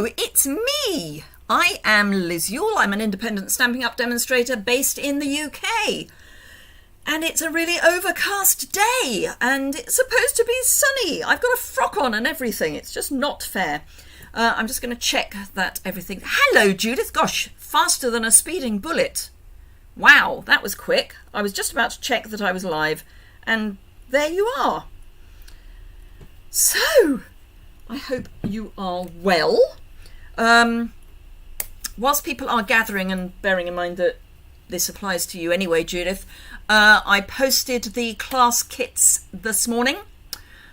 it's me. I am Liz Yuille. I'm an independent Stampin' Up! Demonstrator based in the UK. And it's a really overcast day and it's supposed to be sunny. I've got a frock on and everything. It's just not fair. I'm just going to check that everything... Hello, Judith. Gosh, faster than a speeding bullet. Wow, that was quick. I was just about to check that I was live and there you are. So, I hope you are well. Whilst people are gathering, and bearing in mind that this applies to you anyway, Judith, I posted the class kits this morning.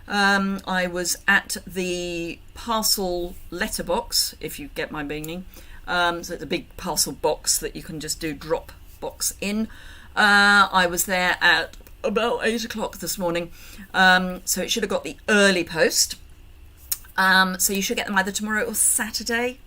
I was at the parcel letterbox, if you get my meaning. So it's a big parcel box that you can just do drop box in. I was there at about 8 o'clock this morning. So it should have got the early post. So you should get them either tomorrow or Saturday.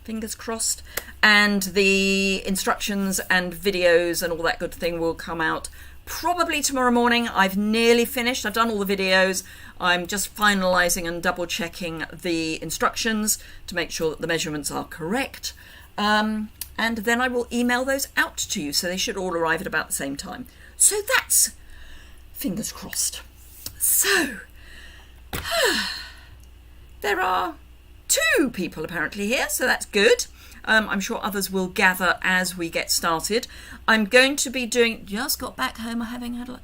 Fingers crossed. And the instructions and videos and all that good thing will come out probably tomorrow morning. I've nearly finished. I've done all the videos. I'm just finalising and double checking the instructions to make sure that the measurements are correct. And then I will email those out to you. So they should all arrive at about the same time. So that's fingers crossed. So there are 2 people apparently here, so that's good. I'm sure others will gather as we get started. I'm going to be doing... Just got back home, having had a...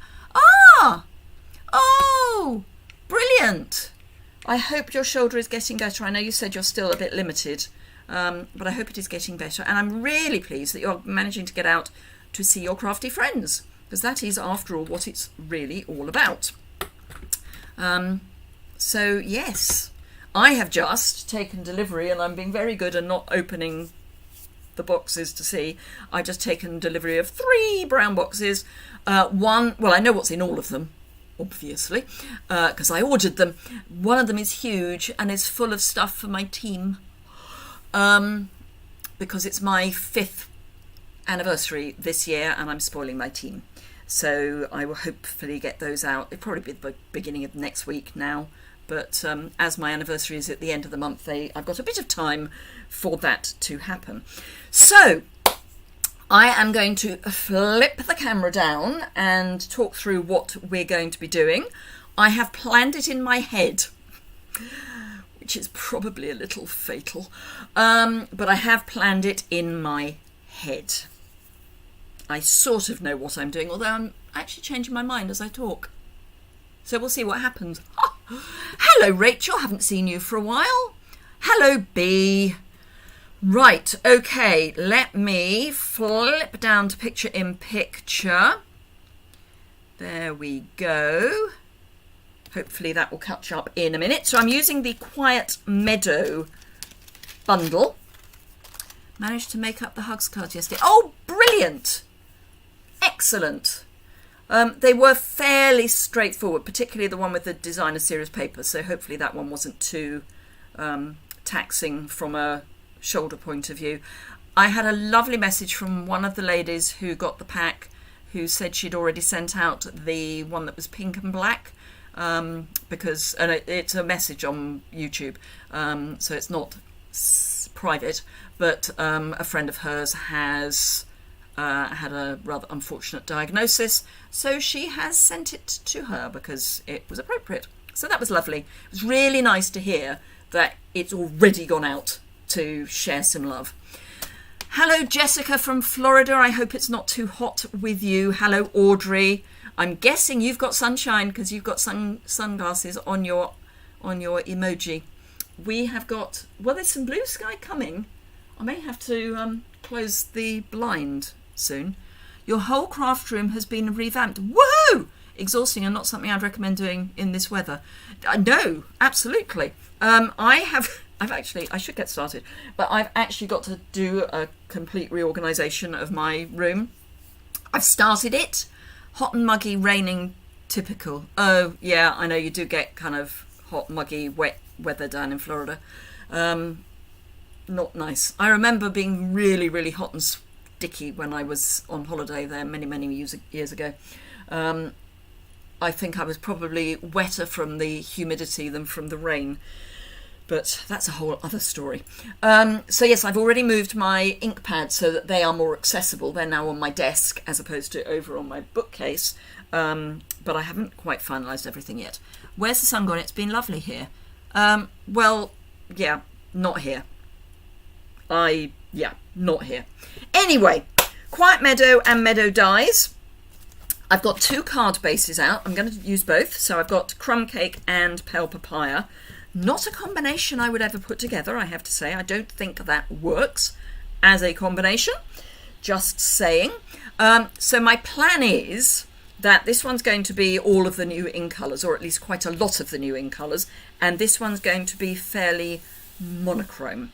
Oh, brilliant. I hope your shoulder is getting better. I know you said you're still a bit limited, but I hope it is getting better. And I'm really pleased that you're managing to get out to see your crafty friends, because that is, after all, what it's really all about. So, yes... I have just taken delivery, and I'm being very good and not opening the boxes to see. I've just taken delivery of 3 brown boxes. One, well, I know what's in all of them, obviously, because I ordered them. One of them is huge and is full of stuff for my team, because it's my 5th anniversary this year and I'm spoiling my team. So I will hopefully get those out. It'll probably be the beginning of next week now. But as my anniversary is at the end of the month, I've got a bit of time for that to happen. So I am going to flip the camera down and talk through what we're going to be doing. I have planned it in my head, which is probably a little fatal, but I have planned it in my head. I sort of know what I'm doing, although I'm actually changing my mind as I talk. So we'll see what happens. Oh, hello, Rachel. Haven't seen you for a while. Hello, B. Right, okay. Let me flip down to picture in picture. There we go. Hopefully that will catch up in a minute. So I'm using the Quiet Meadow bundle. Managed to make up the hugs card yesterday. Oh, brilliant. Excellent. They were fairly straightforward, particularly the one with the designer series paper, so hopefully that one wasn't too taxing from a shoulder point of view. I had a lovely message from one of the ladies who got the pack, who said she'd already sent out the one that was pink and black, because it's a message on YouTube, so it's not private, but a friend of hers has... had a rather unfortunate diagnosis, so she has sent it to her because it was appropriate. So that was lovely. It was really nice to hear that it's already gone out to share some love. Hello, Jessica from Florida. I hope it's not too hot with you. Hello, Audrey. I'm guessing you've got sunshine because you've got sunglasses on your emoji. We have got... Well, there's some blue sky coming. I may have to close the blind soon. Your whole craft room has been revamped. Woohoo! Exhausting and not something I'd recommend doing in this weather. No, absolutely. I should get started, but I've actually got to do a complete reorganisation of my room. I've started it. Hot and muggy, raining, typical. Oh, yeah, I know you do get kind of hot, muggy, wet weather down in Florida. Not nice. I remember being really, really hot and sticky when I was on holiday there many years ago. I think I was probably wetter from the humidity than from the rain. But that's a whole other story. So yes, I've already moved my ink pads so that they are more accessible. They're now on my desk as opposed to over on my bookcase. But I haven't quite finalised everything yet. Where's the sun gone? It's been lovely here. Well, yeah, not here. Not here. Anyway, Quiet Meadow and Meadow dies. I've got 2 card bases out. I'm going to use both. So I've got Crumb Cake and Pale Papaya. Not a combination I would ever put together, I have to say. I don't think that works as a combination. Just saying. So my plan is that this one's going to be all of the new ink colours, or at least quite a lot of the new ink colours. And this one's going to be fairly monochrome.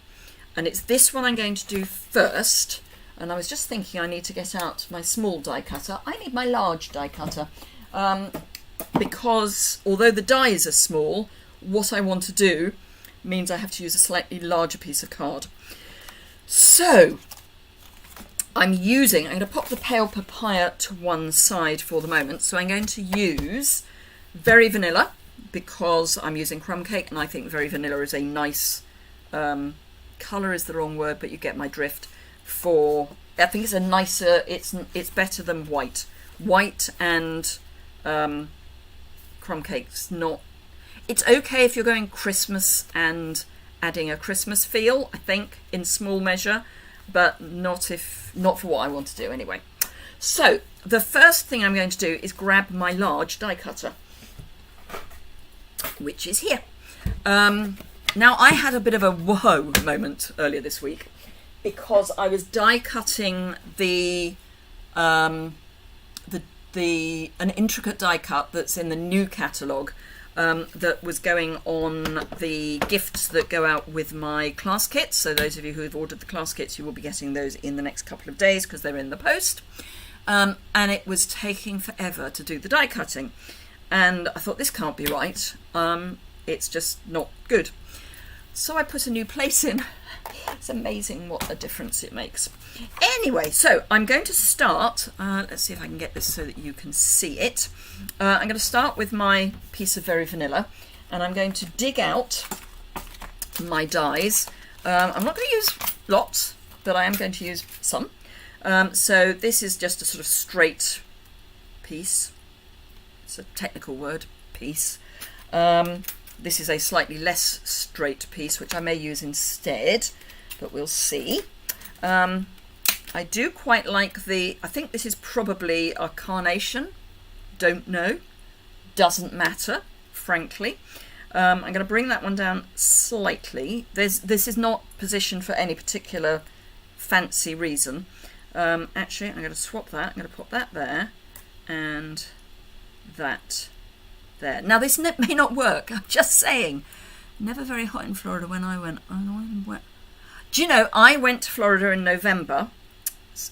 And it's this one I'm going to do first. And I was just thinking I need to get out my small die cutter. I need my large die cutter because although the dies are small, what I want to do means I have to use a slightly larger piece of card. So I'm going to pop the Pale Papaya to one side for the moment. So I'm going to use Very Vanilla because I'm using Crumb Cake and I think Very Vanilla is a nice, colour is the wrong word, but you get my drift. I think it's a nicer, it's better than white. White and Crumb Cake's not, it's okay if you're going Christmas and adding a Christmas feel, I think, in small measure, but not for what I want to do anyway. So the first thing I'm going to do is grab my large die cutter, which is here. Now I had a bit of a whoa moment earlier this week, because I was die cutting an intricate die cut that's in the new catalogue that was going on the gifts that go out with my class kits. So those of you who have ordered the class kits, you will be getting those in the next couple of days because they're in the post. And it was taking forever to do the die cutting. And I thought, this can't be right. It's just not good. So I put a new place in. It's amazing what a difference it makes. Anyway, so I'm going to start, let's see if I can get this so that you can see it. I'm going to start with my piece of Very Vanilla, and I'm going to dig out my dies. I'm not going to use lots, but I am going to use some. So this is just a sort of straight piece. It's a technical word, piece. This is a slightly less straight piece, which I may use instead, but we'll see. I do quite like I think this is probably a carnation. Don't know. Doesn't matter, frankly. I'm going to bring that one down slightly. This is not positioned for any particular fancy reason. Actually, I'm going to swap that. I'm going to pop that there and that there. Now this may not work, I'm just saying. Never very hot in Florida when I went. Do you know, I went to Florida in November,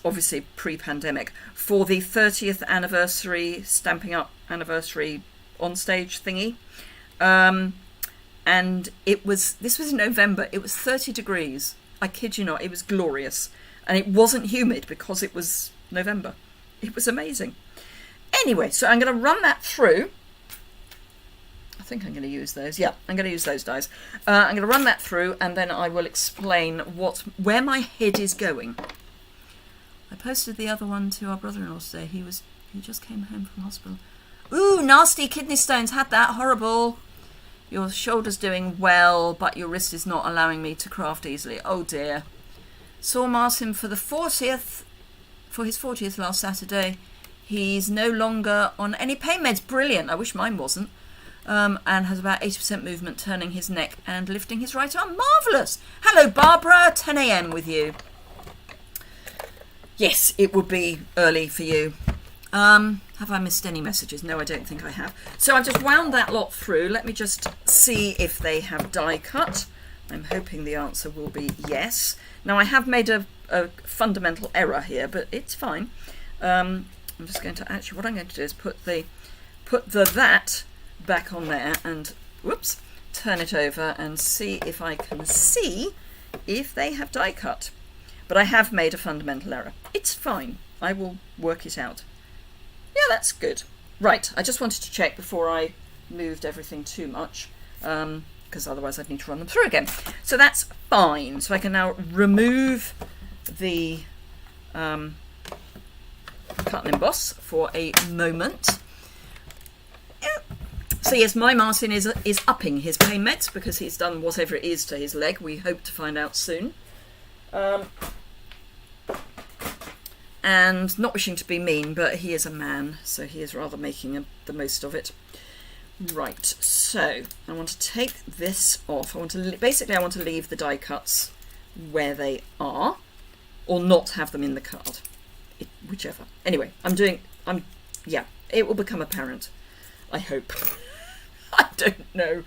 obviously pre-pandemic, for the 30th anniversary, Stamping Up anniversary onstage thingy. And this was in November, it was 30 degrees. I kid you not, it was glorious. And it wasn't humid because it was November. It was amazing. Anyway, so I'm going to run that through. I think I'm going to use those. Yeah, I'm going to use those dies. I'm going to run that through and then I will explain where my head is going. I posted the other one to our brother-in-law today. He just came home from hospital. Ooh, nasty kidney stones. Had that. Horrible. Your shoulder's doing well, but your wrist is not allowing me to craft easily. Oh dear. Saw Martin for his 40th last Saturday. He's no longer on any pain meds. Brilliant. I wish mine wasn't. And has about 80% movement, turning his neck and lifting his right arm. Marvellous. Hello, Barbara. 10 a.m. with you. Yes, it would be early for you. Have I missed any messages? No, I don't think I have. So I've just wound that lot through. Let me just see if they have die cut. I'm hoping the answer will be yes. Now, I have made a fundamental error here, but it's fine. I'm just going to actually, what I'm going to do is put that back on there and, whoops, turn it over and see if I can see if they have die cut. But I have made a fundamental error. It's fine. I will work it out. Yeah, that's good. Right, I just wanted to check before I moved everything too much, because because otherwise I'd need to run them through again. So that's fine. So I can now remove the cut and emboss for a moment. So yes, my Martin is upping his pain meds because he's done whatever it is to his leg. We hope to find out soon. And not wishing to be mean, but he is a man, so he is rather making the most of it. Right, so I want to take this off. I want to leave the die cuts where they are, or not have them in the card, whichever. Anyway, yeah, it will become apparent, I hope. I don't know.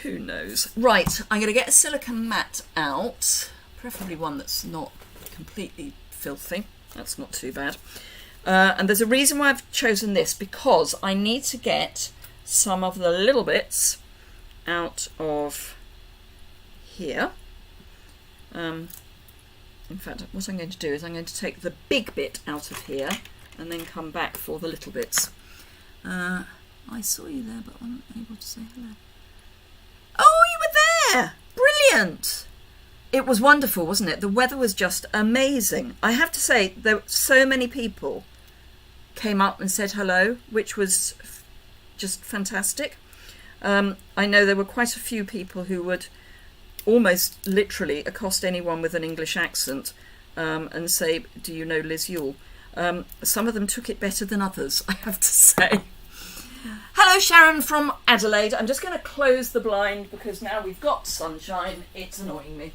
Who knows? Right, I'm going to get a silicone mat out, preferably one that's not completely filthy. That's not too bad. And there's a reason why I've chosen this, because I need to get some of the little bits out of here. In fact, what I'm going to do is I'm going to take the big bit out of here and then come back for the little bits. I saw you there, but I wasn't able to say hello. Oh, you were there! Brilliant! It was wonderful, wasn't it? The weather was just amazing. I have to say, there so many people came up and said hello, which was just fantastic. I know there were quite a few people who would almost literally accost anyone with an English accent and say, do you know Liz Yuille? Some of them took it better than others, I have to say. Hello, Sharon from Adelaide. I'm just going to close the blind because now we've got sunshine. It's annoying me.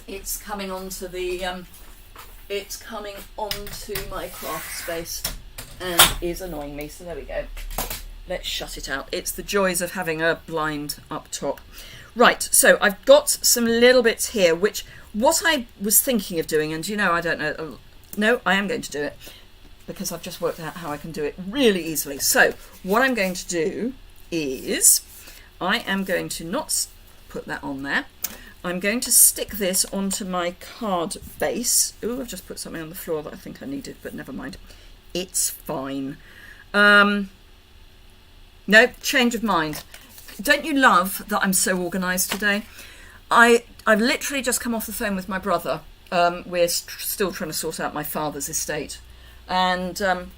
It's coming onto the it's coming onto my craft space and is annoying me. So there we go. Let's shut it out. It's the joys of having a blind up top. Right, so I've got some little bits here, which what I was thinking of doing, and you know, I don't know. No, I am going to do it, because I've just worked out how I can do it really easily. So what I'm going to do is I am going to not put that on there. I'm going to stick this onto my card base. Ooh, I've just put something on the floor that I think I needed, but never mind. It's fine. No, change of mind. Don't you love that I'm so organised today? I've literally just come off the phone with my brother. We're still trying to sort out my father's estate. And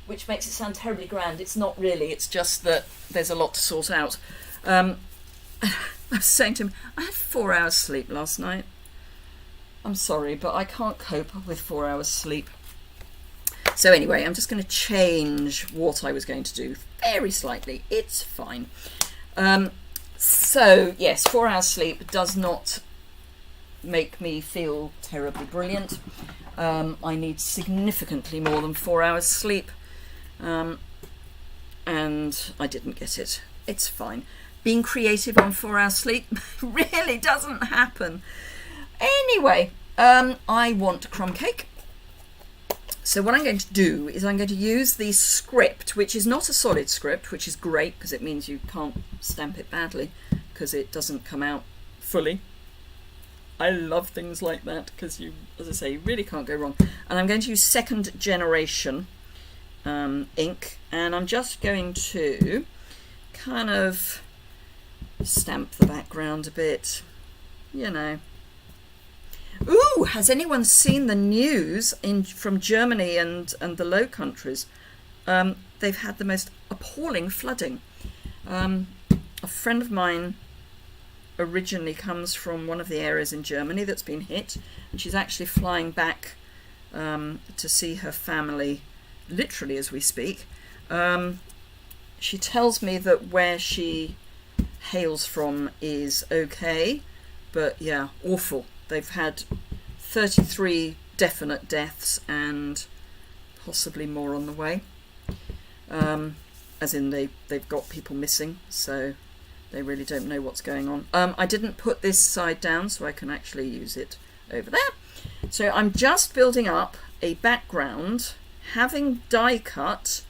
which makes it sound terribly grand. It's not really, it's just that there's a lot to sort out. I was saying to him, I had 4 hours sleep last night. I'm sorry, but I can't cope with 4 hours sleep. So anyway, I'm just going to change what I was going to do very slightly. It's fine. So yes, 4 hours sleep does not make me feel terribly brilliant. I need significantly more than 4 hours sleep, and I didn't get it. It's fine. Being creative on 4 hours sleep really doesn't happen. Anyway, I want crumb cake. So what I'm going to do is I'm going to use the script, which is not a solid script, which is great because it means you can't stamp it badly because it doesn't come out fully. I love things like that because you, as I say, you really can't go wrong. And I'm going to use second generation ink, and I'm just going to kind of stamp the background a bit, you know. Ooh, has anyone seen the news from Germany and the Low Countries? They've had the most appalling flooding. A friend of mine originally comes from one of the areas in Germany that's been hit, and she's actually flying back to see her family, literally as we speak. She tells me that where she hails from is okay, but yeah, awful. They've had 33 definite deaths and possibly more on the way. As in they've got people missing, so they really don't know what's going on. I didn't put this side down so I can actually use it over there. So I'm just building up a background, having die cut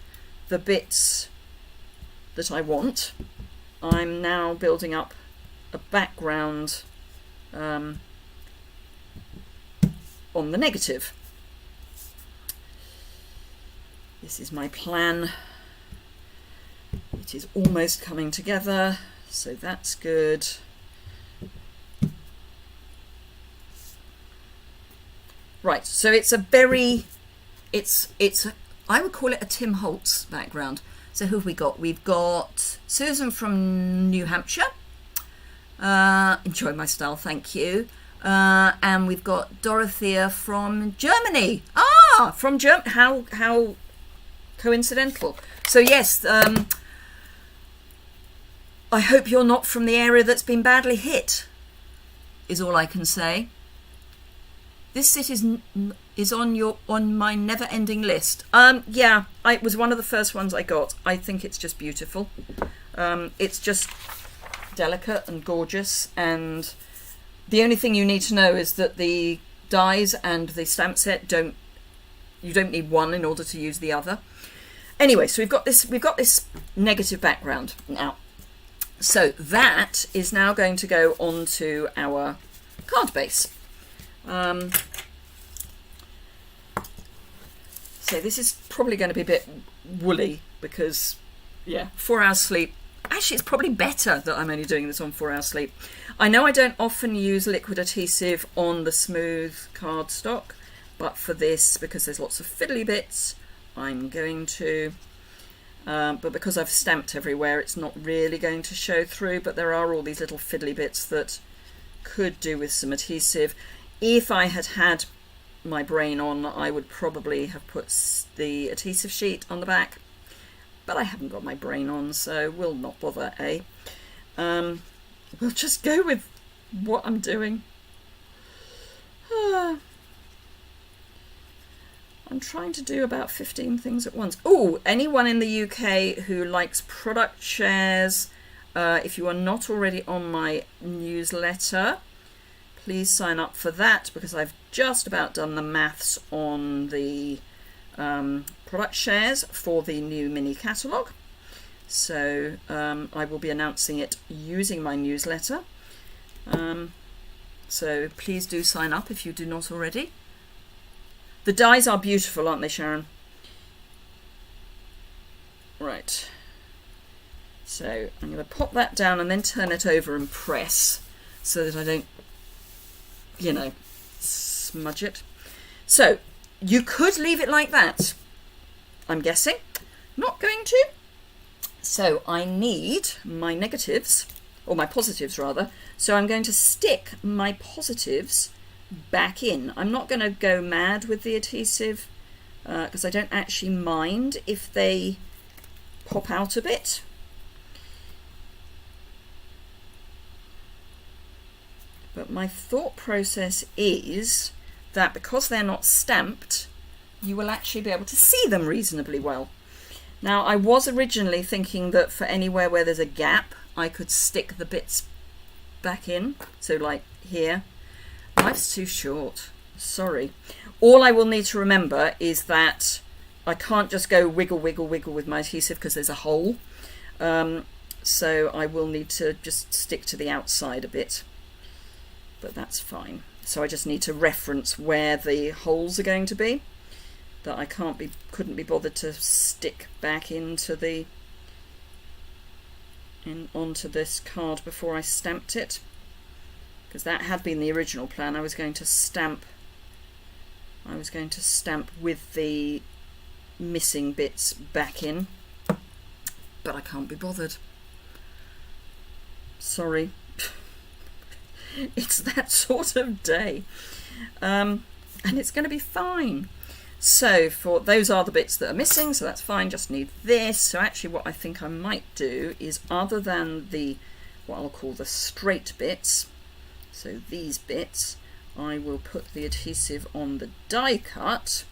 the bits that I want. I'm now building up a background on the negative. This is my plan. It is almost coming together. So that's good. Right, so it's a very, I would call it a Tim Holtz background. So who have we got? We've got Susan from New Hampshire. Enjoy my style, thank you. And we've got Dorothea from Germany. Ah, from Germany. How coincidental. So yes, I hope you're not from the area that's been badly hit, is all I can say. This city is on my never-ending list. Yeah, it was one of the first ones I got. I think it's just beautiful. It's just delicate and gorgeous, and the only thing you need to know is that the dies and the stamp set you don't need one in order to use the other. Anyway, so we've got this negative background now. So that is now going to go onto our card base. So this is probably going to be a bit woolly because, yeah, 4 hours sleep. Actually, it's probably better that I'm only doing this on 4 hours sleep. I know I don't often use liquid adhesive on the smooth cardstock, but for this, because there's lots of fiddly bits, I'm going to. But because I've stamped everywhere, it's not really going to show through, but there are all these little fiddly bits that could do with some adhesive. If I had had my brain on, I would probably have put the adhesive sheet on the back, but I haven't got my brain on, so we'll not bother, eh? We'll just go with what I'm doing. I'm trying to do about 15 things at once. Oh, anyone in the UK who likes product shares, if you are not already on my newsletter, please sign up for that, because I've just about done the maths on the product shares for the new mini catalogue. So I will be announcing it using my newsletter. So please do sign up if you do not already. The dies are beautiful, aren't they, Sharon? Right. So I'm going to pop that down and then turn it over and press so that I don't, you know, smudge it. So you could leave it like that, I'm guessing. Not going to. So I need my negatives, or my positives rather. So I'm going to stick my positives back in. I'm not going to go mad with the adhesive because I don't actually mind if they pop out a bit. But my thought process is that because they're not stamped, you will actually be able to see them reasonably well. Now, I was originally thinking that for anywhere where there's a gap, I could stick the bits back in. So like here. Life's too short. Sorry. All I will need to remember is that I can't just go wiggle, wiggle, wiggle with my adhesive because there's a hole. So I will need to just stick to the outside a bit. But that's fine. So I just need to reference where the holes are going to be that I couldn't be bothered to stick back into onto this card before I stamped it, because that had been the original plan. I was going to stamp with the missing bits back in, but I can't be bothered. Sorry. It's that sort of day, and it's going to be fine. So for those are the bits that are missing, so that's fine, just need this. So actually what I think I might do is, other than what I'll call the straight bits, so these bits, I will put the adhesive on the die cut,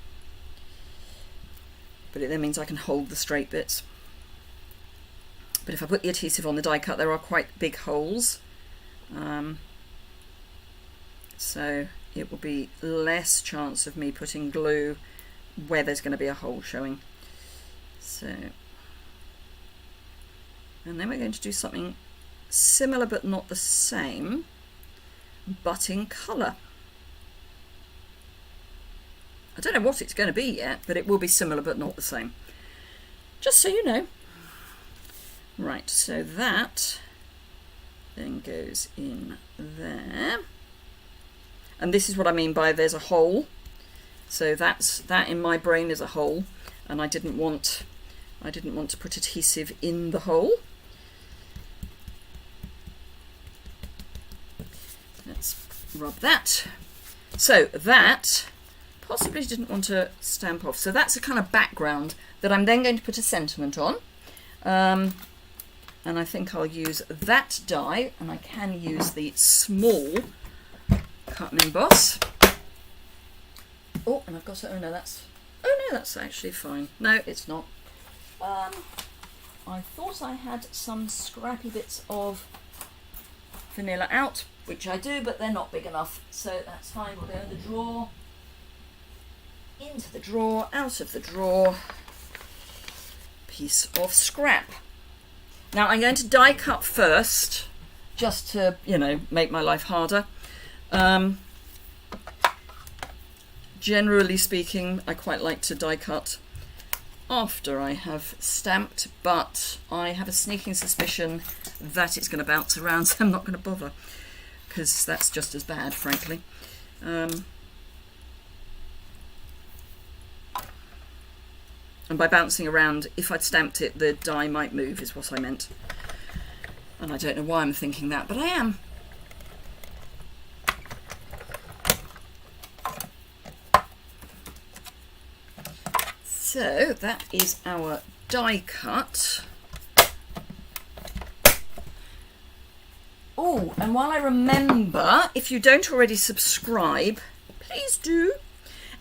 but it then means I can hold the straight bits. But if I put the adhesive on the die cut, there are quite big holes. So it will be less chance of me putting glue where there's going to be a hole showing. So, and then we're going to do something similar but not the same, but in colour. I don't know what it's going to be yet, but it will be similar but not the same. Just so you know. Right, so that then goes in there. And this is what I mean by there's a hole. So that in my brain is a hole, and I didn't want to put adhesive in the hole. Let's rub that. So that possibly didn't want to stamp off. So that's a kind of background that I'm then going to put a sentiment on. And I think I'll use that die, and I can use the small cut and emboss. Oh, and I've got to, oh no, that's actually fine. No, it's not. I thought I had some scrappy bits of vanilla out, which I do, but they're not big enough, so that's fine. We'll go in the drawer, into the drawer, out of the drawer, piece of scrap. Now I'm going to die cut first, just to, you know, make my life harder. Generally speaking, I quite like to die cut after I have stamped, but I have a sneaking suspicion that it's going to bounce around, so I'm not going to bother, because that's just as bad, frankly. And by bouncing around, if I'd stamped it, the die might move, is what I meant. And I don't know why I'm thinking that, but I am. So that is our die cut. Oh, and while I remember, if you don't already subscribe, please do.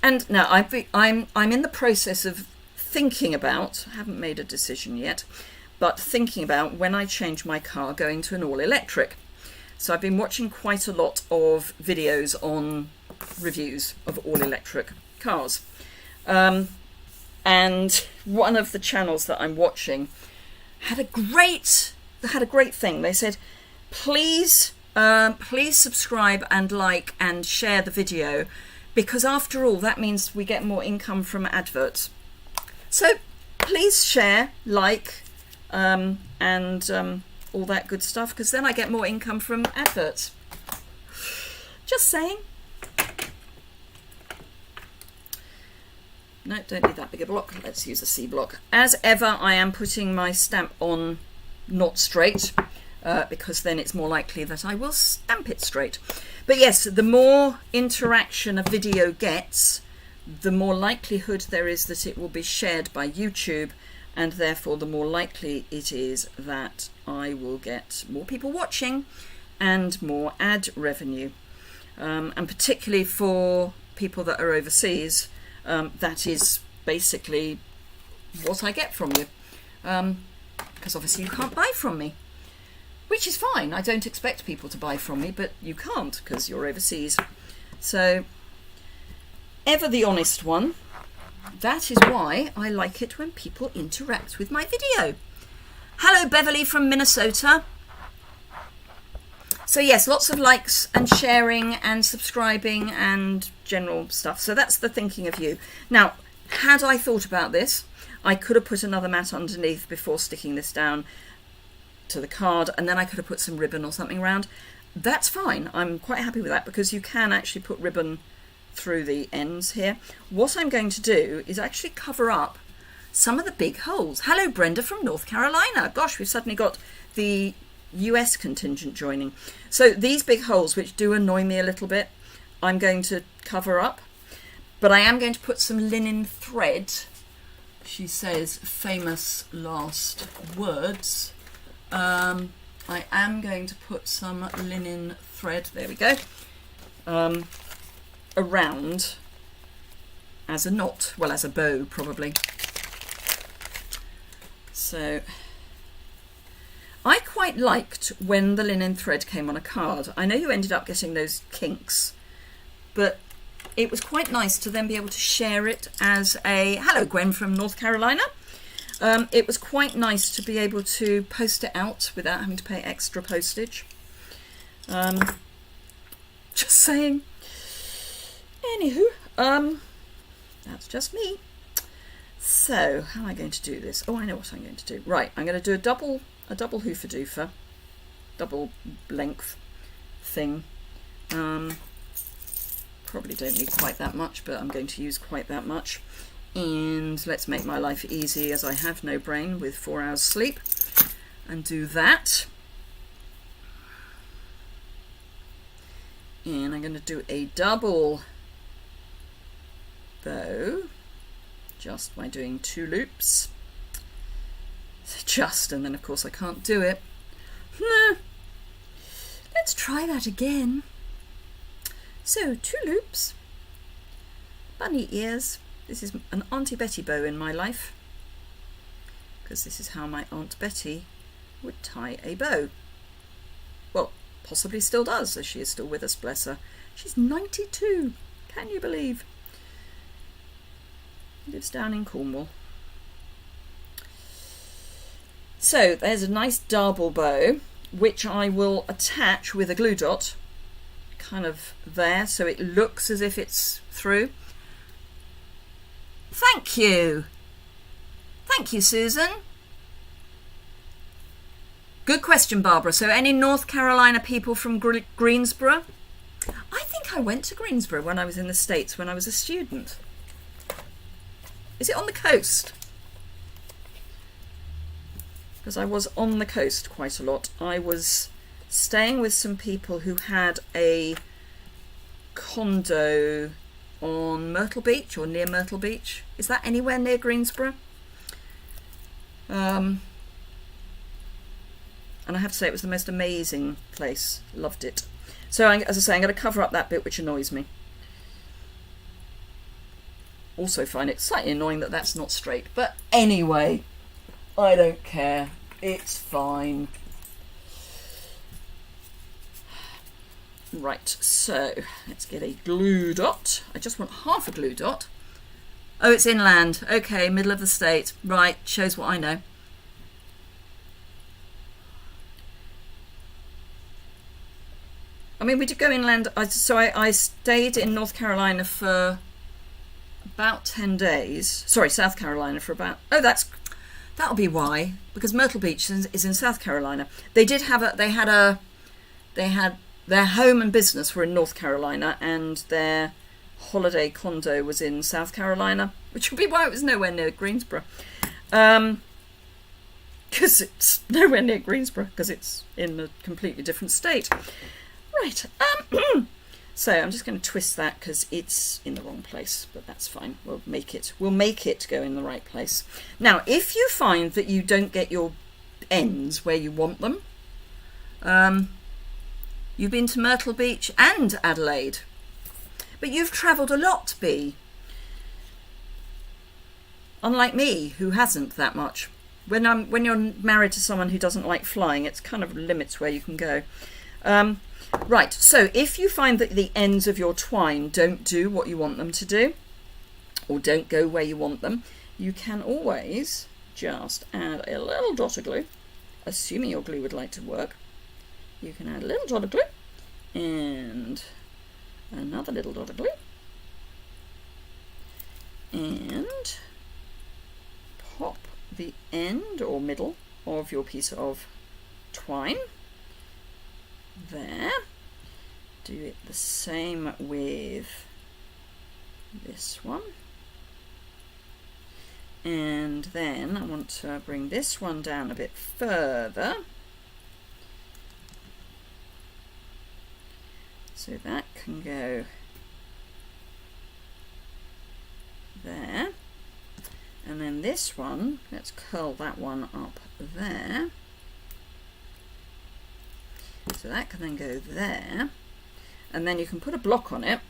And now I'm in the process of thinking about, I haven't made a decision yet, but thinking about when I change my car going to an all-electric. So I've been watching quite a lot of videos on reviews of all-electric cars. And one of the channels that I'm watching had a great thing. They said, please subscribe and like and share the video, because after all, that means we get more income from adverts. So please share, like, and all that good stuff, because then I get more income from adverts. Just saying. No, don't need that big a block. Let's use a C block. As ever, I am putting my stamp on not straight, because then it's more likely that I will stamp it straight. But yes, the more interaction a video gets, the more likelihood there is that it will be shared by YouTube, and therefore the more likely it is that I will get more people watching and more ad revenue. And particularly for people that are overseas, that is basically what I get from you, because obviously you can't buy from me, which is fine. I don't expect people to buy from me, but you can't because you're overseas. So ever the honest one. That is why I like it when people interact with my video. Hello Beverly from Minnesota. So yes, lots of likes and sharing and subscribing and general stuff. So that's the thinking of you. Now, had I thought about this, I could have put another mat underneath before sticking this down to the card, and then I could have put some ribbon or something around. That's fine. I'm quite happy with that, because you can actually put ribbon through the ends here. What I'm going to do is actually cover up some of the big holes. Hello Brenda from North Carolina. Gosh, we've suddenly got the US contingent joining. So these big holes, which do annoy me a little bit, I'm going to cover up, but I am going to put some linen thread. She says famous last words. I am going to put some linen thread, there we go, around as a knot, well, as a bow probably. So I quite liked when the linen thread came on a card. I know you ended up getting those kinks, but it was quite nice to then be able to share it as a, hello Gwen from North Carolina. It was quite nice to be able to post it out without having to pay extra postage. Just saying. Anywho, that's just me. So, how am I going to do this? Oh, I know what I'm going to do. Right, I'm going to do a double hoofer-doofer. double length thing. Probably don't need quite that much, but I'm going to use quite that much. And let's make my life easy, as I have no brain with 4 hours sleep, and do that. And I'm going to do a double bow just by doing 2 loops. Just, and then of course I can't do it. Let's try that again. So 2 loops, bunny ears. This is an Auntie Betty bow in my life, because this is how my Aunt Betty would tie a bow. Well, possibly still does, as she is still with us, bless her. She's 92, can you believe? Lives down in Cornwall. So there's a nice double bow, which I will attach with a glue dot, kind of there, so it looks as if it's through. Thank you. Thank you, Susan. Good question, Barbara. So any North Carolina people from Greensboro? I think I went to Greensboro when I was in the States, when I was a student. Is it on the coast? Because I was on the coast quite a lot. I was staying with some people who had a condo on Myrtle Beach, or near Myrtle Beach. Is that anywhere near Greensboro? And I have to say it was the most amazing place. Loved it. So as I say, I'm going to cover up that bit which annoys me. Also find it slightly annoying that that's not straight. But anyway, I don't care. It's fine. Right, so let's get a glue dot. I just want half a glue dot. Oh, it's inland. Okay, middle of the state. Right, shows what I know. I mean, we did go inland. I stayed in North Carolina for about 10 days. Sorry, South Carolina for about... Oh, that'll be why. Because Myrtle Beach is in South Carolina. They did have their home and business were in North Carolina, and their holiday condo was in South Carolina, which would be why it was nowhere near Greensboro. Because it's nowhere near Greensboro, because it's in a completely different state. Right, so I'm just going to twist that because it's in the wrong place, but that's fine. We'll make it go in the right place. Now, if you find that you don't get your ends where you want them, you've been to Myrtle Beach and Adelaide, but you've travelled a lot, Bea. Unlike me, who hasn't that much. When you're married to someone who doesn't like flying, it's kind of limits where you can go. Right, so if you find that the ends of your twine don't do what you want them to do, or don't go where you want them, you can always just add a little dot of glue, assuming your glue would like to work. You can add a little dot of glue and another little dot of glue and pop the end or middle of your piece of twine there. Do it the same with this one, and then I want to bring this one down a bit further so that can go there, and then this one, let's curl that one up there. So that can then go there, and then you can put a block on it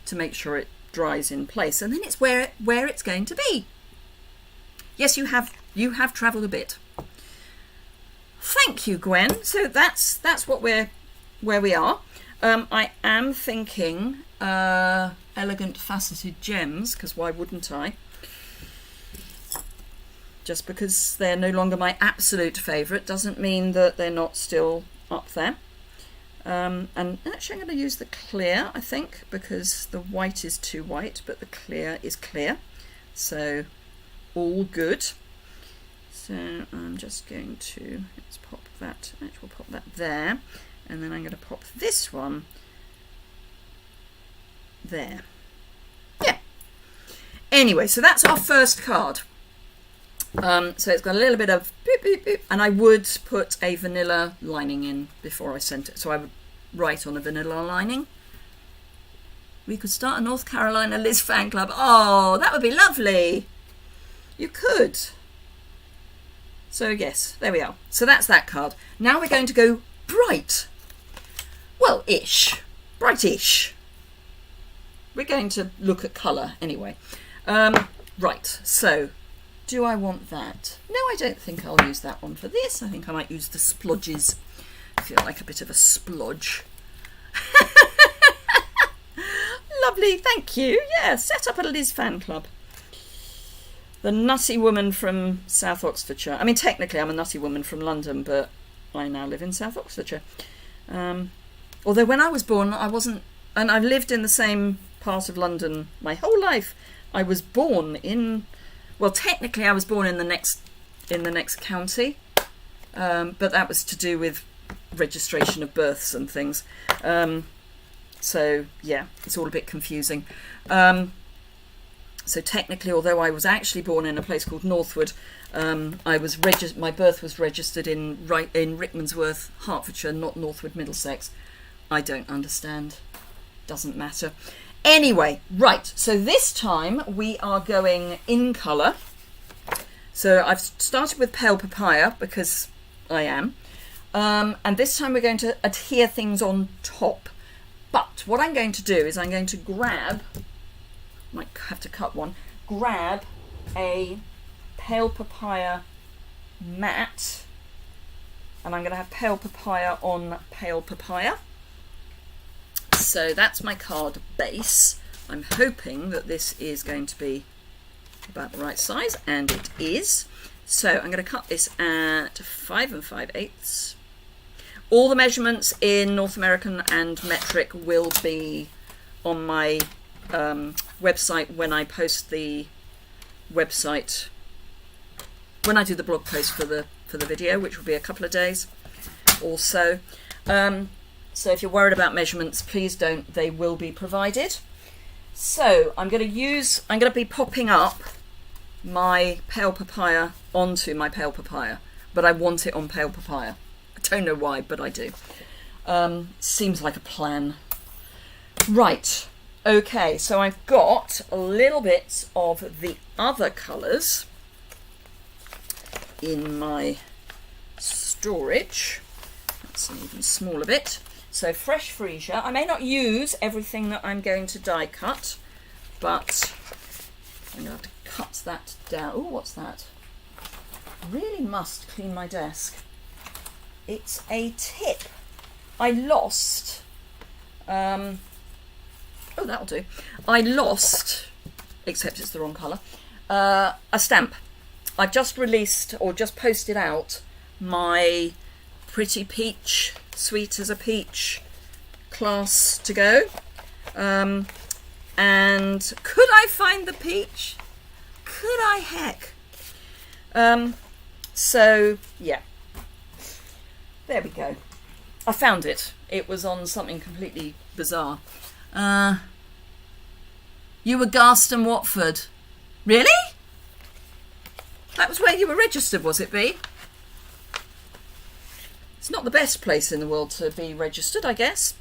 to make sure it dries in place, and then it's where it's going to be. Yes, you have travelled a bit. Thank you, Gwen. So that's where we are. I am thinking elegant faceted gems, because why wouldn't I? Just because they're no longer my absolute favourite doesn't mean that they're not still up there. And actually I'm going to use the clear, I think, because the white is too white, but the clear is clear, so all good. So I'm just going to, let's pop that, actually we'll pop that there, and then I'm going to pop this one there. Yeah. Anyway, so that's our first card. So it's got a little bit of boop, boop, boop, and I would put a vanilla lining in before I sent it. So I would write on a vanilla lining. We could start a North Carolina Liz fan club. Oh, that would be lovely. You could. So yes, there we are. So that's that card. Now we're going to go bright. Well, ish. Bright-ish. We're going to look at colour anyway. Right, so do I want that? No, I don't think I'll use that one for this. I think I might use the splodges. I feel like a bit of a splodge. Lovely, thank you. Yeah, set up a Liz fan club. The nutty woman from South Oxfordshire. I mean, technically I'm a nutty woman from London, but I now live in South Oxfordshire. Although when I was born, I wasn't, and I've lived in the same part of London my whole life. I was born in, well, technically I was born in the next county, but that was to do with registration of births and things. So yeah, it's all a bit confusing. So technically, although I was actually born in a place called Northwood, my birth was registered in Rickmansworth, Hertfordshire, not Northwood, Middlesex. I don't understand. Doesn't matter. Anyway, right. So this time we are going in colour. So I've started with pale papaya because I am. And this time we're going to adhere things on top. But what I'm going to do is I'm going to grab, might have to cut one, grab a pale papaya matte, and I'm going to have pale papaya on pale papaya. So that's my card base. I'm hoping that this is going to be about the right size, and it is. So I'm going to cut this at 5 5/8. All the measurements in North American and metric will be on my website when I post the website, when I do the blog post for the video, which will be a couple of days or so. So if you're worried about measurements, please don't, they will be provided. So I'm going to be popping up my pale papaya onto my pale papaya, but I want it on pale papaya. I don't know why, but I do. Seems like a plan. Right, okay, so I've got a little bit of the other colours in my storage. That's an even smaller bit. So fresh freesia. I may not use everything that I'm going to die cut, but I'm going to have to cut that down. Oh, what's that? Really must clean my desk. It's a tip. I lost, oh, that'll do. I lost, except it's the wrong colour, a stamp. I've just released, or just posted out, my Pretty Peach, Sweet as a Peach class to go. And could I find the peach? Could I heck? So, yeah. There we go. I found it. It was on something completely bizarre. You were Garston, Watford. Really? That was where you were registered, was it, B? It's not the best place in the world to be registered, I guess.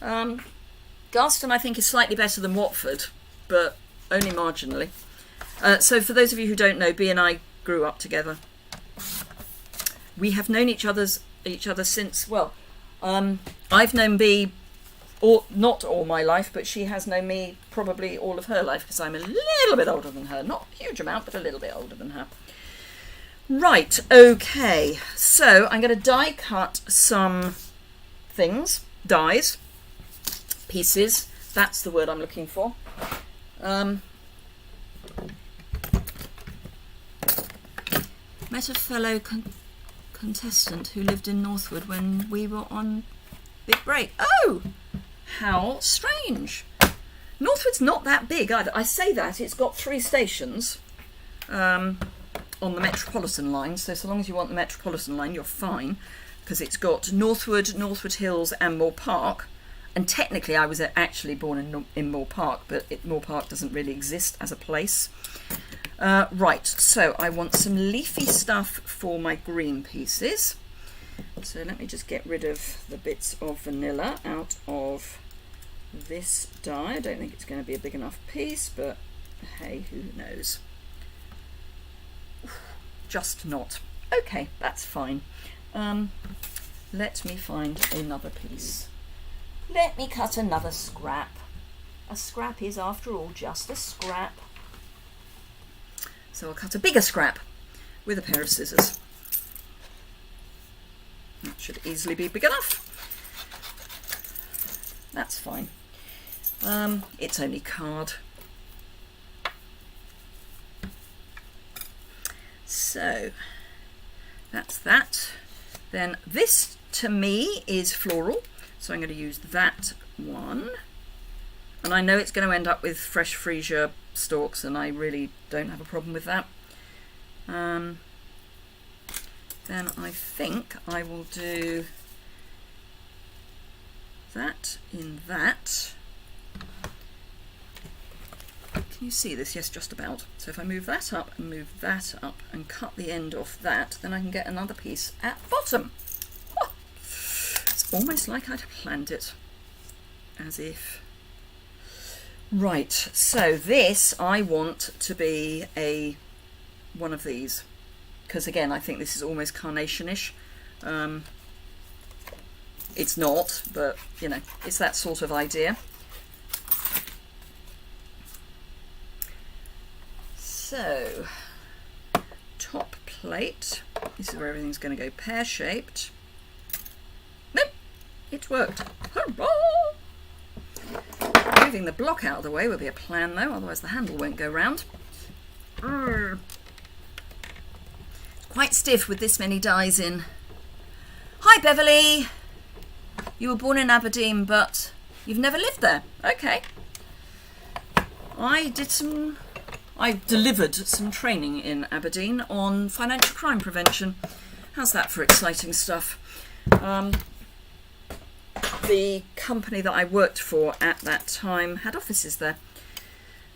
Garston, I think, is slightly better than Watford, but only marginally. So for those of you who don't know, B and I grew up together. We have known each other since, well, I've known B not all my life, but she has known me probably all of her life because I'm a little bit older than her. Not a huge amount, but a little bit older than her. Right, okay, so I'm going to die cut some things, dies, pieces, that's the word I'm looking for. Met a fellow contestant who lived in Northwood when we were on big break. Oh, how strange. Northwood's not that big either. I say that, it's got 3 stations. on the Metropolitan line, so long as you want the Metropolitan line, you're fine, because it's got Northwood Hills and Moore Park. And technically I was actually born in Moore Park, but Moore Park doesn't really exist as a place. Right, so I want some leafy stuff for my green pieces. So let me just get rid of the bits of vanilla out of this die. I don't think it's going to be a big enough piece, but hey, who knows? Just not. Okay, that's fine. Let me find another piece. Let me cut another scrap. A scrap is, after all, just a scrap. So I'll cut a bigger scrap with a pair of scissors. That should easily be big enough. That's fine. It's only card. So that's that. Then this, to me, is floral. So I'm going to use that one. And I know it's going to end up with fresh freesia stalks, and I really don't have a problem with that. Then I think I will do that in that. Can you see this? Yes, just about. So if I move that up and move that up and cut the end off that, then I can get another piece at the bottom. Oh, it's almost like I'd planned it, as if. Right, so this I want to be one of these, because again I think this is almost carnation-ish. It's not, but you know, it's that sort of idea. So, top plate, this is where everything's going to go pear-shaped. Nope, it worked. Hurrah! Moving the block out of the way will be a plan though, otherwise the handle won't go round. It's quite stiff with this many dies in. Hi Beverly! You were born in Aberdeen, but you've never lived there. Okay. I delivered some training in Aberdeen on financial crime prevention. How's that for exciting stuff? The company that I worked for at that time had offices there.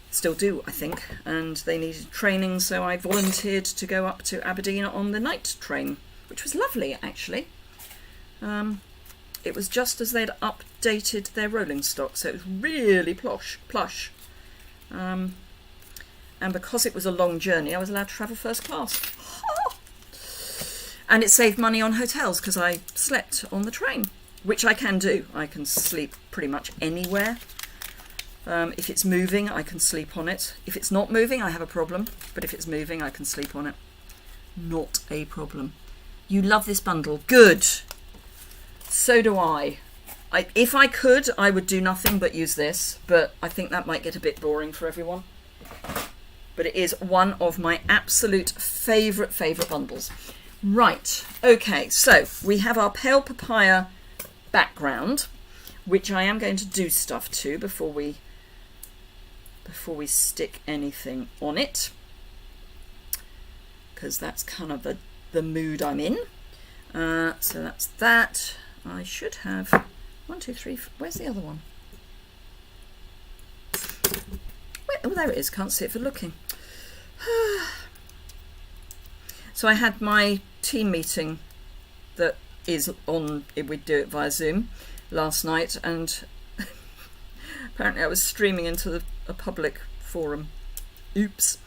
Still do, I think, and they needed training, so I volunteered to go up to Aberdeen on the night train, which was lovely, actually. It was just as they'd updated their rolling stock, so it was really plush. And because it was a long journey, I was allowed to travel first class. And it saved money on hotels because I slept on the train, which I can do. I can sleep pretty much anywhere. If it's moving, I can sleep on it. If it's not moving, I have a problem. But if it's moving, I can sleep on it. Not a problem. You love this bundle. Good. So do I. If I could, I would do nothing but use this. But I think that might get a bit boring for everyone. But it is one of my absolute favourite bundles. Right. Okay, so we have our pale papaya background, which I am going to do stuff to before we stick anything on it, because that's kind of the mood I'm in. So that's that. I should have 1, 2, 3. Where's the other one? Oh, there it is. Can't see it for looking. So I had my team meeting that is on, we do it via Zoom, last night, and apparently I was streaming into a public forum. Oops.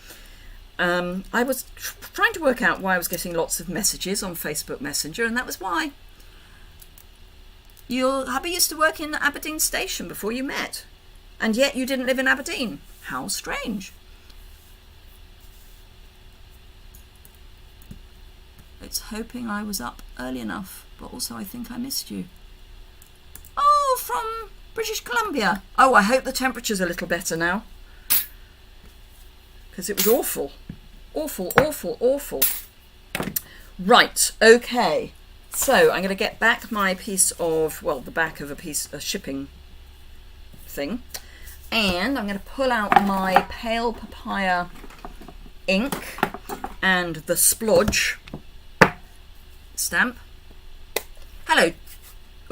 I was trying to work out why I was getting lots of messages on Facebook Messenger, and that was why. Your hubby used to work in Aberdeen Station before you met, and yet you didn't live in Aberdeen. How strange. It's hoping I was up early enough, but also I think I missed you. Oh, from British Columbia. Oh, I hope the temperature's a little better now, because it was awful. Awful. Right, okay. So I'm going to get back my piece of, well, the back of a shipping thing. And I'm going to pull out my pale papaya ink, and the splodge stamp. Hello.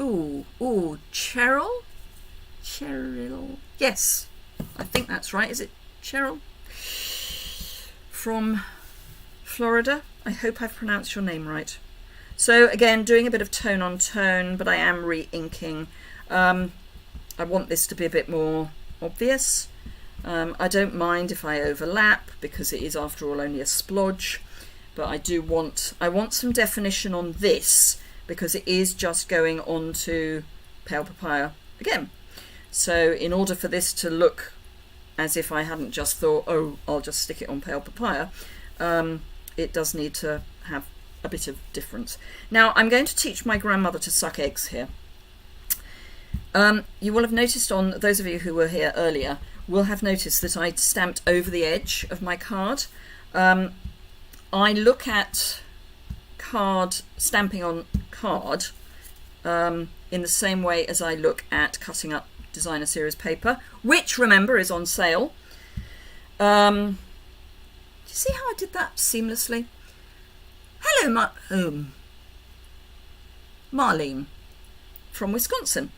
Ooh, Cheryl? Yes, I think that's right. Is it Cheryl? From Florida. I hope I've pronounced your name right. So again, doing a bit of tone on tone, but I am re-inking. I want this to be a bit more obvious. I don't mind if I overlap because it is after all only a splodge, but I want some definition on this because it is just going on to pale papaya again. So in order for this to look as if I hadn't just thought, oh, I'll just stick it on pale papaya, it does need to have a bit of difference. Now I'm going to teach my grandmother to suck eggs here. You will have noticed, on those of you who were here earlier, will have noticed that I stamped over the edge of my card. I look at card stamping on card in the same way as I look at cutting up designer series paper, which remember is on sale. Do you see how I did that seamlessly? Hello, Marlene from Wisconsin.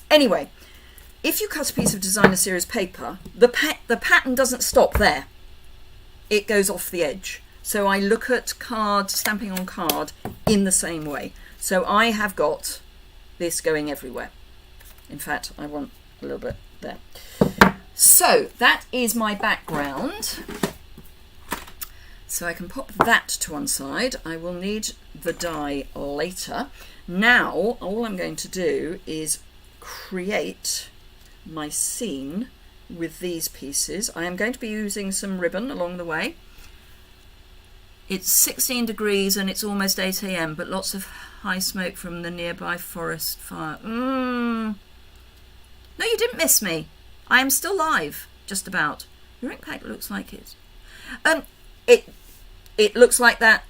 Anyway, if you cut a piece of designer series paper, the pattern doesn't stop there. It goes off the edge. So I look at card, stamping on card in the same way. So I have got this going everywhere. In fact, I want a little bit there. So that is my background. So I can pop that to one side. I will need the die later. Now, all I'm going to do is create my scene with these pieces. I am going to be using some ribbon along the way. It's 16 degrees and it's almost 8 AM, but lots of high smoke from the nearby forest fire. No, you didn't miss me. I am still live, just about. Your ink pack looks like it. It looks like that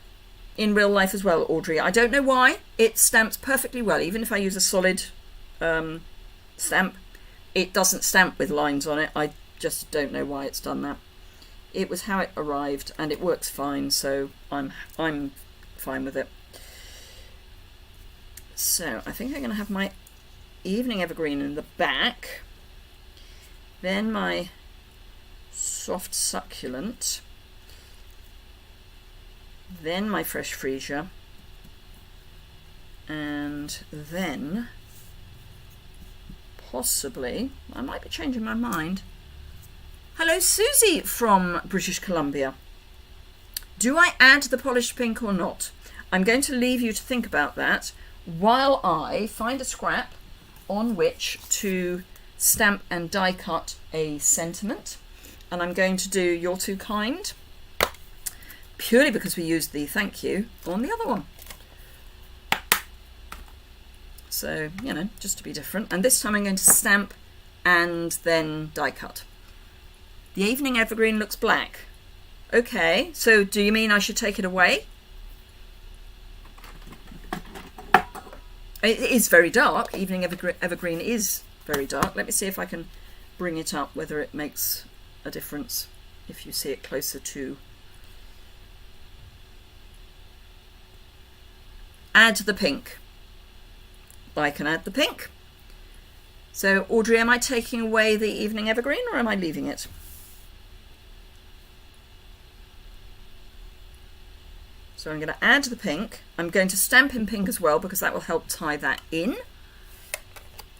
in real life as well, Audrey. I don't know why. It stamps perfectly well. Even if I use a solid stamp, it doesn't stamp with lines on it. I just don't know why it's done that. It was how it arrived and it works fine, so I'm fine with it. So I think I'm going to have my evening evergreen in the back, then my soft succulent, then my fresh freesia, and then possibly, I might be changing my mind. Hello, Susie from British Columbia. Do I add the polished pink or not? I'm going to leave you to think about that while I find a scrap on which to stamp and die cut a sentiment. And I'm going to do You're Too Kind, purely because we used the thank you on the other one. So, you know, just to be different. And this time I'm going to stamp and then die cut. The evening evergreen looks black. Okay, so do you mean I should take it away? It is very dark. Evening evergreen is very dark. Let me see if I can bring it up, whether it makes a difference if you see it closer to. Add the pink. I can add the pink. So Audrey, am I taking away the evening evergreen or am I leaving it? So I'm going to add the pink. I'm going to stamp in pink as well because that will help tie that in.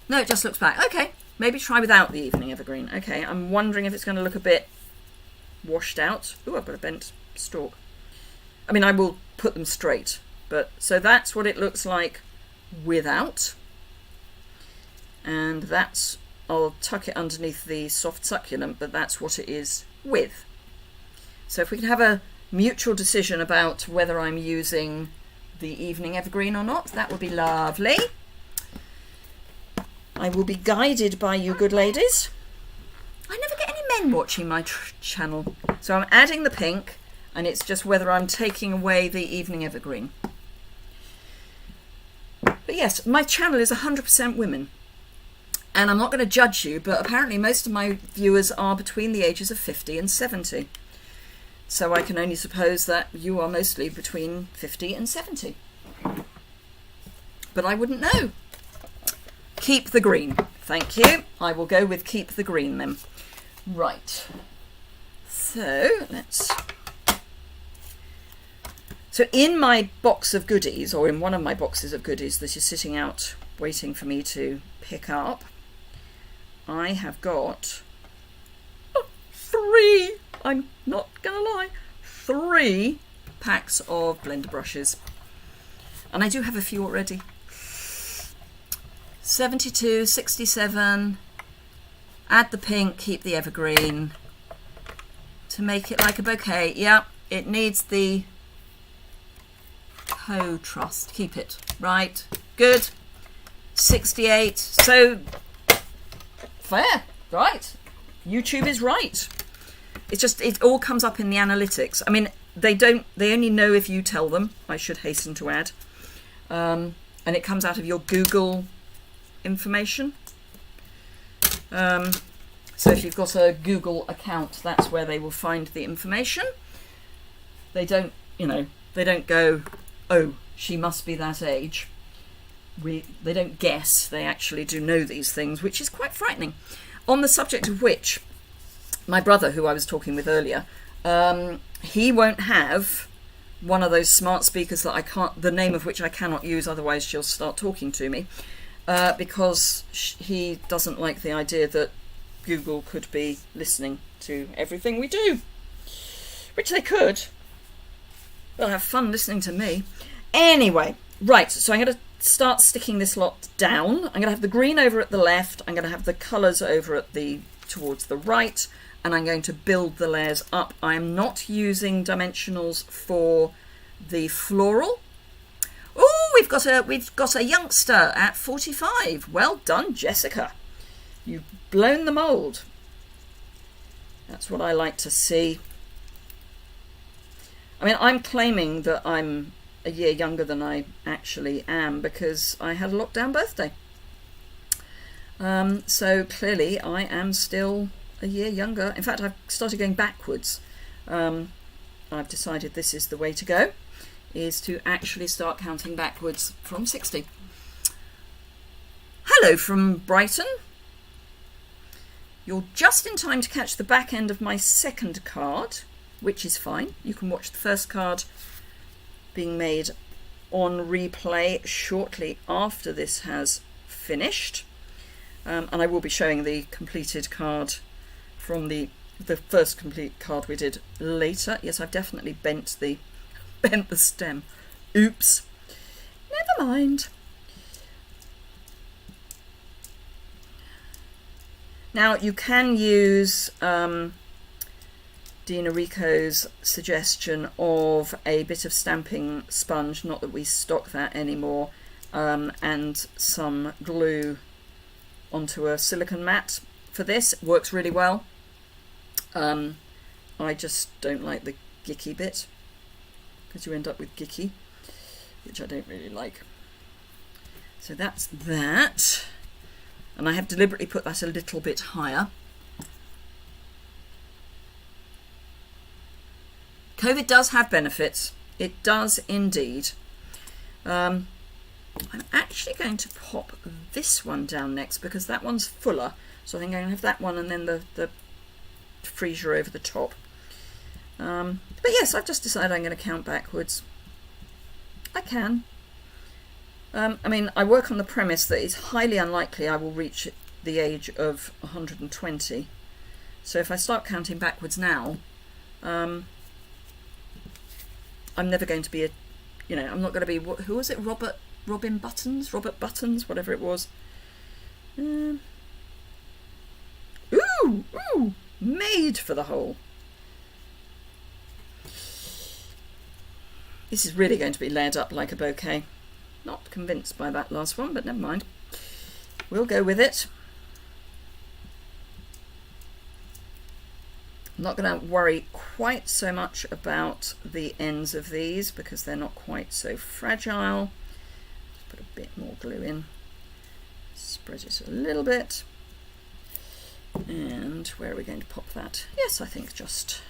No, it just looks black. Okay, maybe try without the evening evergreen. Okay, I'm wondering if it's going to look a bit washed out. Ooh, I've got a bent stalk. I mean, I will put them straight. But so that's what it looks like without. And that's, I'll tuck it underneath the soft succulent, but that's what it is with. So if we can have a mutual decision about whether I'm using the evening evergreen or not, that would be lovely. I will be guided by you good ladies. I never get any men watching my channel. So I'm adding the pink and it's just whether I'm taking away the evening evergreen. But yes, my channel is 100% women. And I'm not going to judge you, but apparently most of my viewers are between the ages of 50 and 70. So I can only suppose that you are mostly between 50 and 70. But I wouldn't know. Keep the green. Thank you. I will go with keep the green then. Right. So in my box of goodies, or in one of my boxes of goodies that is sitting out waiting for me to pick up, I have got 3, I'm not gonna lie, 3 packs of blender brushes. And I do have a few already. 72, 67, add the pink, keep the evergreen, to make it like a bouquet. Yeah, it needs the co-trust, keep it, right, good. 68, so fair, right, YouTube is right. It's just, it all comes up in the analytics. I mean, they only know if you tell them, I should hasten to add, and it comes out of your Google information. So if you've got a Google account, that's where they will find the information. They don't, they don't go, oh, she must be that age. They don't guess, they actually do know these things, which is quite frightening. On the subject of which, my brother, who I was talking with earlier, he won't have one of those smart speakers that I can't, the name of which I cannot use, otherwise she'll start talking to me, because he doesn't like the idea that Google could be listening to everything we do, which they could. They'll have fun listening to me. Anyway, right, so I'm going to start sticking this lot down. I'm going to have the green over at the left, I'm going to have the colours over at towards the right, and I'm going to build the layers up. I am not using dimensionals for the floral. Oh, we've got a youngster at 45. Well done, Jessica. You've blown the mould. That's what I like to see. I mean, I'm claiming that I'm a year younger than I actually am because I had a lockdown birthday. So clearly I am still a year younger. In fact, I've started going backwards. I've decided this is the way to go, is to actually start counting backwards from 60. Hello from Brighton. You're just in time to catch the back end of my second card, which is fine. You can watch the first card being made on replay shortly after this has finished. And I will be showing the completed card from the first complete card we did later. Yes, I've definitely bent the stem. Oops. Never mind. Now you can use Dina Rico's suggestion of a bit of stamping sponge, not that we stock that anymore, and some glue onto a silicone mat for this. It works really well. I just don't like the gicky bit, because you end up with gicky, which I don't really like. So that's that. And I have deliberately put that a little bit higher. COVID does have benefits. It does indeed. I'm actually going to pop this one down next because that one's fuller. So I think I'm going to have that one and then the freezer over the top. But yes, I've just decided I'm going to count backwards. I can. I mean, I work on the premise that it's highly unlikely I will reach the age of 120. So if I start counting backwards now, I'm never going to be I'm not going to be, who was it? Robert Buttons, whatever it was. Ooh, made for the hole. This is really going to be layered up like a bouquet. Not convinced by that last one, but never mind. We'll go with it. I'm not going to worry quite so much about the ends of these because they're not quite so fragile. Just put a bit more glue in. Spread it a little bit. And where are we going to pop that? Yes, I think just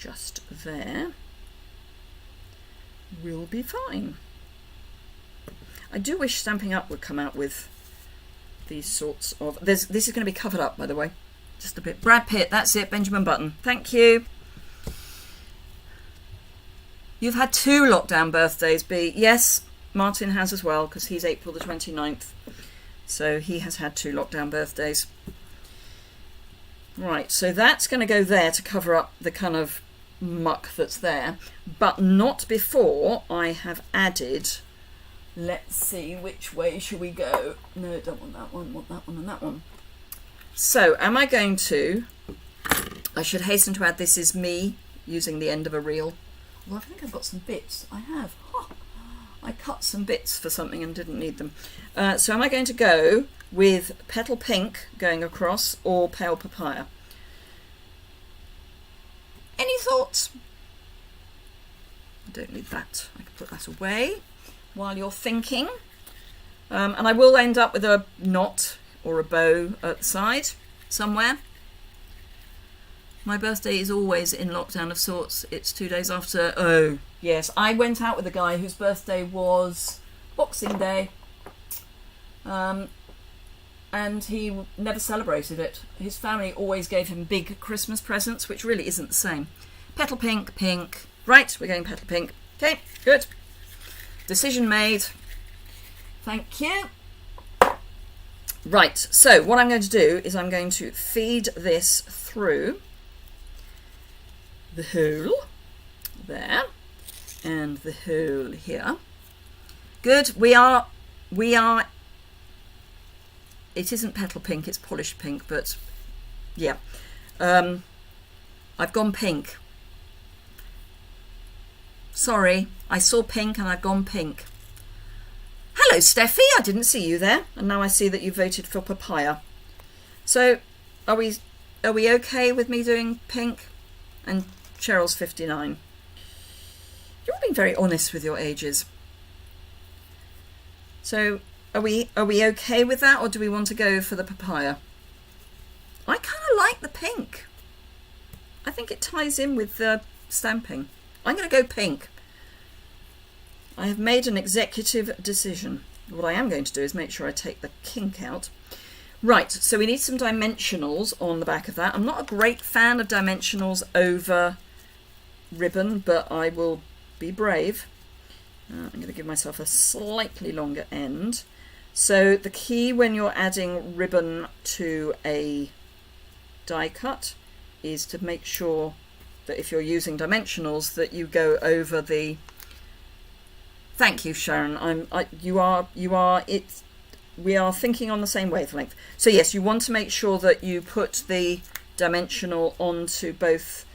just there will be fine. I do wish Stampin' Up would come out with these sorts of... This is going to be covered up, by the way. Just a bit. Brad Pitt, that's it. Benjamin Button. Thank you. You've had 2 lockdown birthdays, B. Yes, Martin has as well, because he's April the 29th. So he has had 2 lockdown birthdays. Right, so that's going to go there to cover up the kind of muck that's there, but not before I have added... Let's see, which way should we go? No, don't want that one, want that one and that one. So, am I going to... I should hasten to add, this is me using the end of a reel. Well, I think I've got some bits. I have. Oh, I cut some bits for something and didn't need them. So am I going to go with Petal Pink going across or Pale Papaya? Any thoughts? I don't need that. I can put that away while you're thinking. And I will end up with a knot or a bow at the side somewhere. My birthday is always in lockdown of sorts. It's 2 days after... Oh, yes. I went out with a guy whose birthday was Boxing Day. And he never celebrated it. His family always gave him big Christmas presents, which really isn't the same. Petal Pink, pink. Right, we're going Petal Pink. Okay, good. Decision made. Thank you. Right, so what I'm going to do is I'm going to feed this through the hole there and the hole here. Good. We are it isn't Petal Pink, it's Polished Pink, but yeah. I've gone pink. Sorry, I saw pink and I've gone pink. Hello, Steffi, I didn't see you there, and now I see that you voted for papaya. So, are we okay with me doing pink? And Cheryl's 59. You're all being very honest with your ages. So, are we okay with that, or do we want to go for the papaya? I kind of like the pink. I think it ties in with the stamping. I'm going to go pink. I have made an executive decision. What I am going to do is make sure I take the kink out. Right, so we need some dimensionals on the back of that. I'm not a great fan of dimensionals over ribbon, but I will be brave. I'm going to give myself a slightly longer end. So the key when you're adding ribbon to a die cut is to make sure that if you're using dimensionals that you go over the... Thank you, Sharon. We are thinking on the same wavelength. So yes, you want to make sure that you put the dimensional onto both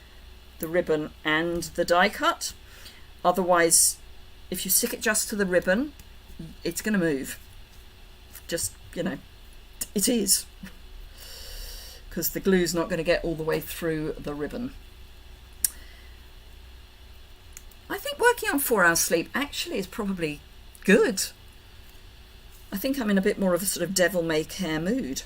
the ribbon and the die cut. Otherwise, if you stick it just to the ribbon, it's going to move. Just, you know, it is. Because the glue's not going to get all the way through the ribbon. I think working on 4 hours sleep actually is probably good. I think I'm in a bit more of a sort of devil may care mood.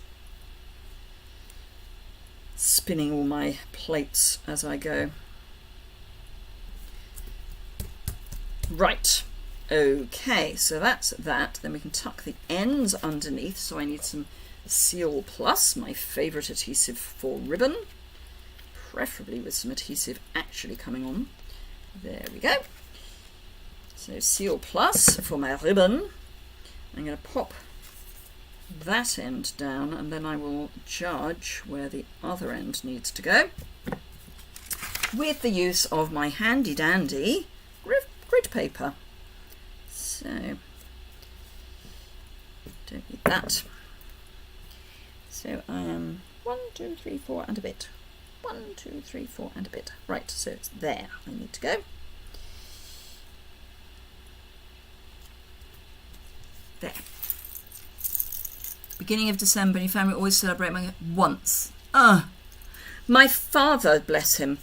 Spinning all my plates as I go. Right, okay, so that's that. Then we can tuck the ends underneath. So I need some Seal Plus, my favourite adhesive for ribbon. Preferably with some adhesive actually coming on. There we go. So Seal Plus for my ribbon. I'm going to pop that end down and then I will judge where the other end needs to go with the use of my handy dandy grid paper. So, don't need that. So I am 1, 2, 3, 4 and a bit. 1, 2, 3, 4 and a bit. Right, so it's there I need to go. There. Beginning of December, and your family always celebrate my once. My father, bless him,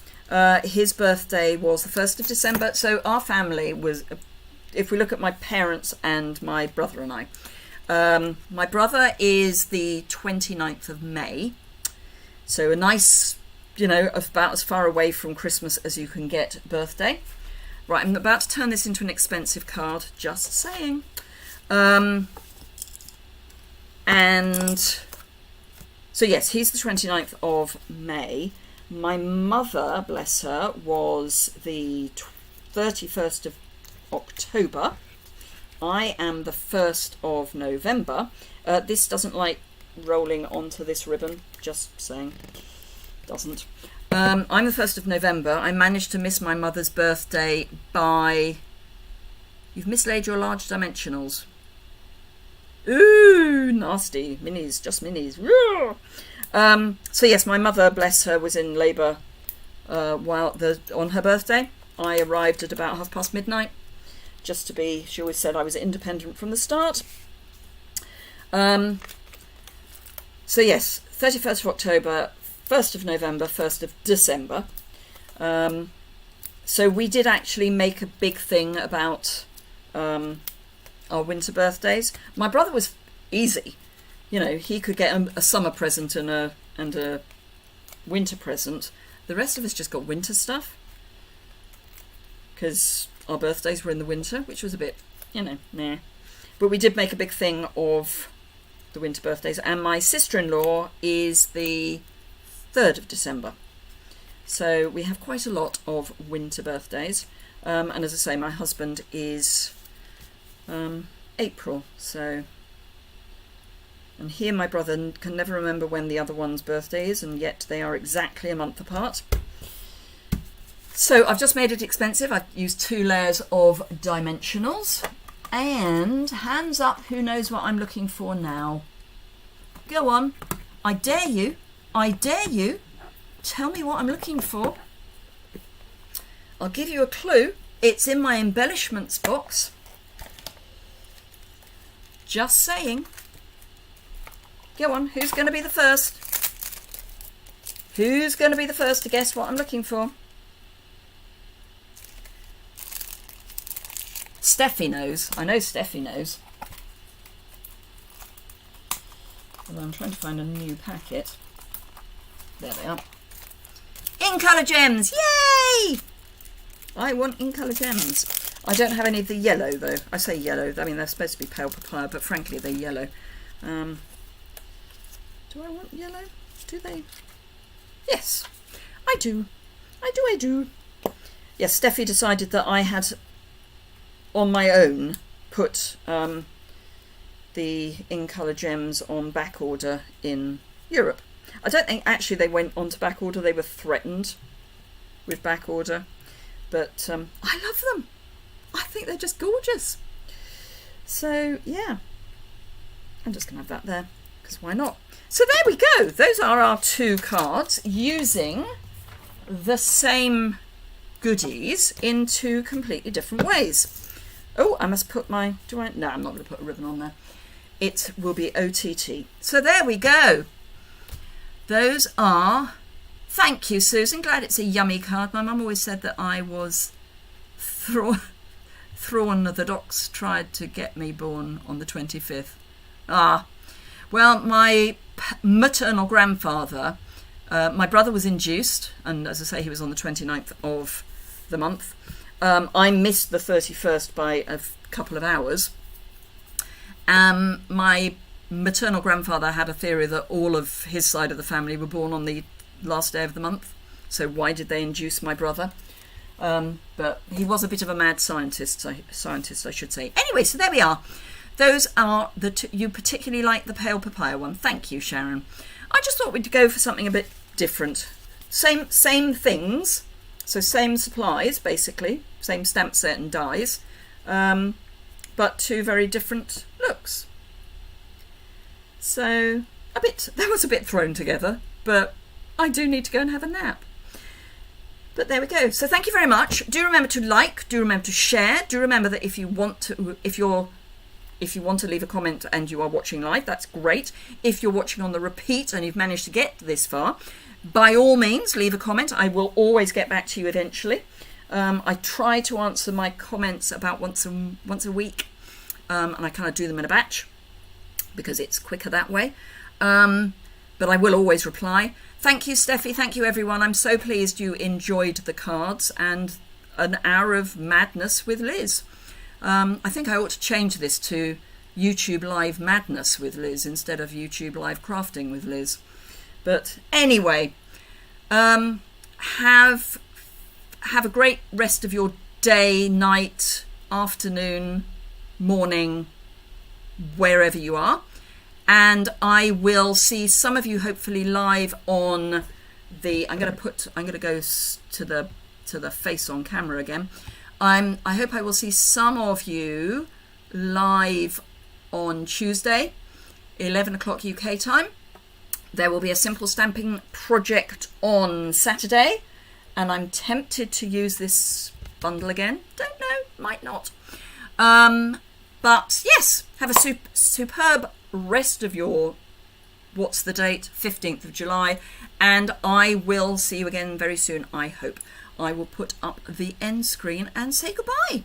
his birthday was the 1st of December. So our family was, if we look at my parents and my brother and I, my brother is the 29th of May. So a nice you know, about as far away from Christmas as you can get birthday. Right, I'm about to turn this into an expensive card, just saying. And so yes, he's the 29th of May. My mother, bless her, was the 31st of October. I am the 1st of November. This doesn't like rolling onto this ribbon, just saying. Doesn't. I'm the 1st of November. I managed to miss my mother's birthday by... You've mislaid your large dimensionals. Ooh, nasty. Minis, just minis. So yes, my mother, bless her, was in labour on her birthday. I arrived at about midnight, just to be, she always said I was independent from the start. So yes, 31st of October, 1st of November, 1st of December. So we did actually make a big thing about our winter birthdays. My brother was easy. You know, he could get a summer present and a winter present. The rest of us just got winter stuff, because our birthdays were in the winter, which was a bit, you know, meh. But we did make a big thing of the winter birthdays. And my sister-in-law is the 3rd of December. So we have quite a lot of winter birthdays. And as I say, my husband is April, so... And here my brother can never remember when the other one's birthday is, and yet they are exactly a month apart. So I've just made it expensive. I've used 2 layers of dimensionals. And hands up, who knows what I'm looking for now? Go on. I dare you. I dare you. Tell me what I'm looking for. I'll give you a clue. It's in my embellishments box. Just saying. Go on, who's going to be the first? Who's going to be the first to guess what I'm looking for? Steffi knows. I know Steffi knows. Although I'm trying to find a new packet. There they are. In colour gems! Yay! I want in colour gems. I don't have any of the yellow though. I say yellow, I mean they're supposed to be pale papaya, but frankly they're yellow. Do I want yellow? Do they? Yes, I do. I do. Yes, Steffi decided that I had, on my own, put the in colour gems on back order in Europe. I don't think actually they went onto back order. They were threatened with back order. But I love them. I think they're just gorgeous. So, yeah. I'm just going to have that there, because why not? So there we go. Those are our 2 cards using the same goodies in 2 completely different ways. Oh, I must put my... No, I'm not going to put a ribbon on there. It will be OTT. So there we go. Those are... Thank you, Susan. Glad it's a yummy card. My mum always said that I was Thrawn the Docks tried to get me born on the 25th. Ah, well, my maternal grandfather, my brother was induced, and as I say, he was on the 29th of the month. I missed the 31st by a couple of hours. My maternal grandfather had a theory that all of his side of the family were born on the last day of the month. So why did they induce my brother? But he was a bit of a mad scientist, I should say. Anyway, so there we are. Those are the 2. You particularly like the pale papaya one. Thank you, Sharon. I just thought we'd go for something a bit different. Same things, so same supplies basically, same stamp set and dies, but 2 very different looks. So that was a bit thrown together, but I do need to go and have a nap. But there we go. So thank you very much. Do remember to like, do remember to share, do remember that if you want to leave a comment and you are watching live, that's great. If you're watching on the repeat and you've managed to get this far, by all means leave a comment. I will always get back to you eventually. I try to answer my comments about once a week, and I kind of do them in a batch because it's quicker that way. But I will always reply. Thank you, Steffi. Thank you, everyone. I'm so pleased you enjoyed the cards and an hour of madness with Liz. I think I ought to change this to YouTube Live Madness with Liz instead of YouTube Live Crafting with Liz. But anyway, have a great rest of your day, night, afternoon, morning, wherever you are. And I will see some of you hopefully live on the, I'm going to go to the face on camera again. I hope I will see some of you live on Tuesday, 11 o'clock UK time. There will be a simple stamping project on Saturday, and I'm tempted to use this bundle again. Don't know, might not. But yes, have a superb rest of your, what's the date, 15th of July, and I will see you again very soon, I hope. I will put up the end screen and say goodbye.